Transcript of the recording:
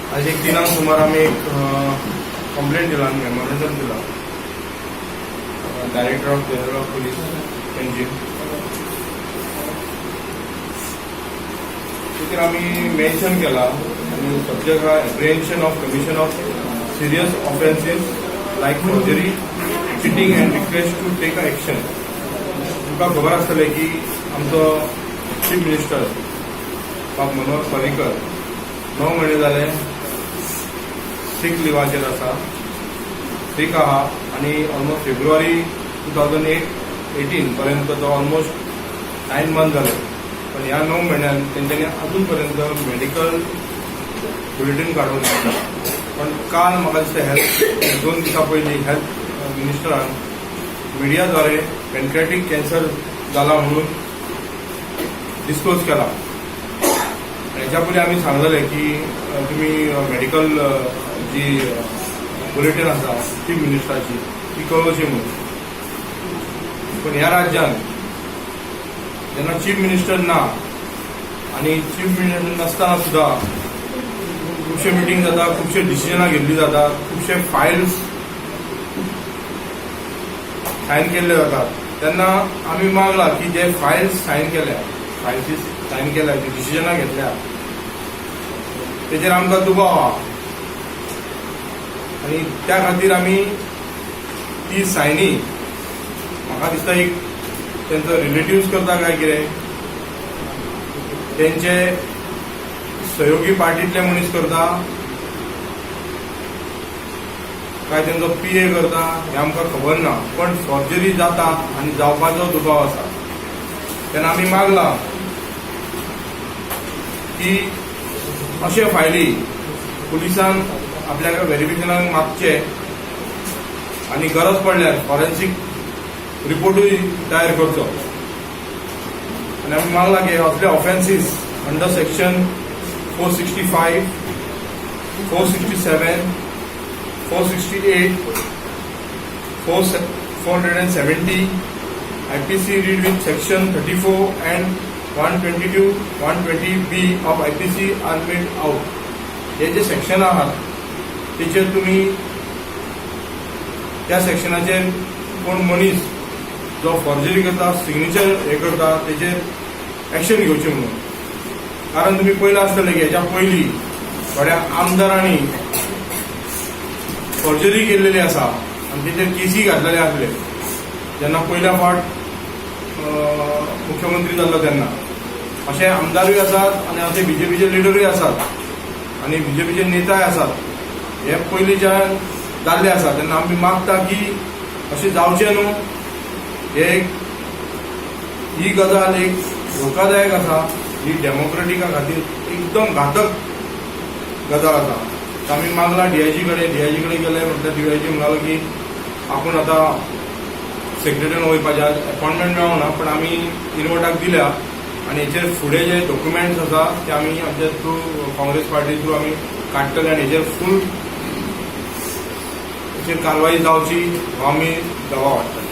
आज एक दिनांक सुमार आम्ही एक कंप्लेंट दिला, मेमोरंडम दिला director of general of police Panjim. तिथे आम्ही मेन्शन केला आणि सब्जेक्ट हा apprehension of commission of serious offences like forgery, cheating and request to take action. तुमका खबर आसतलें की आमचो चीफ मिनिस्टर बाब मनोहर पर्रीकर 9 महिने झाले सीक लिवाचेर आसा, सीक आहा आणि ऑलमोस्ट फेब्रुवारी 2018 पर्यंत तो ऑलमोस्ट 9 मंथ झाले. पण ह्या 9 महिन्यात त्यांच्यानी अजूनपर्यंत मेडिकल बुलेटिन काढून घेतला. पण काल म्हाका दिसता हेल्थ 2 दिसा पयलीं हेल्थ मिनिस्टरान मिडियाद्वारे पॅनक्रियाटिक कॅन्सर जाला म्हणून डिस्क्लोज केला. याच्या पयलीं आम्ही सांगलेले की तुम्ही मेडिकल जी बुलेटिन आसा चीफ मिनिस्टराची ती कळोवची म्हणून. पण ह्या राज्यात जेन्ना चीफ मिनिस्टर ना आणि चीफ मिनिस्टर नसताना सुद्धा खुबशे मिटींग जाता, खुबशे डिसिजनां घेतली जातात, खुबशे फायल्स सायन केल्ले जातात. तेन्ना आम्ही मागला की जे फायल्स सायन केल्या जी डिसिजनां घेतल्या तेजेर आमकां दुबाव आहा आणि त्या खातीर आमी ती सायनी म्हाका दिसता एक तेंचो रिलेटिव्स करता काय कितें, तेंचे सहयोगी पार्टीतले मनीस करता काय तेंचो PA करता हें आमकां खबर ना. पण सर्जरी जाता आनी जावपाचो दुबाव आसा. तेन्ना आमी मागला की अशे फायली पुलिसान आपल्याक व्हेरिफिकेशनाक मागचे आणि गरज पडल्यार फॉरेन्सिक रिपोर्टूय तयार करचो. आणि आमी मागला की असले ऑफेन्सीस under section 465, 467, 468, 470 IPC read with section 34 and 122, 120B of IPC are made out. हे जे सेक्शन आहात तेचेर तुम्ही त्या सेक्शनाचेर कोण मनीस जो फॉर्जरी करता, सिग्नेचर हे करता तेचेर ॲक्शन घेवची म्हणून. कारण तुम्ही पयलें आसतलें की हेच्या पयलीं थोड्या आमदारांनी फॉर्जरी केल्लेली आसा आनी तेचेर केसी घातलेले आसले जेन्ना पयल्या फावट मुख्यमंत्री जाल्लो तेन्ना. असे आमदारूय आसात आणि असे BJPचे लिडरूय आसात आणि BJPचे नेताय आसात. हे पयलींच्यान जाल्ले आसा. तेन्ना आमी मागता की अशें जावचें न्हू. हे ही गजाल एक धोकादायक आसा. ही डेमोक्रेटिका खातीर एकदम घातक गजाल आसा. आमी मागला DIG कडेन गेले म्हटल्यार DIG म्हणालो की आपूण आतां सेक्रेटरीन वयपाचें अपॉइंटमेंट मेळोना, पण आमी इनवोटाक दिल्या आणि हेचेर फुडें जे डॉक्युमेंट्स आसा ते आमी आमच्या थ्रू काँग्रेस पार्टी थ्रू आमी काडटले आनी हेचेर फूल कारवाई जावची हो आमी दबाव हाडटले.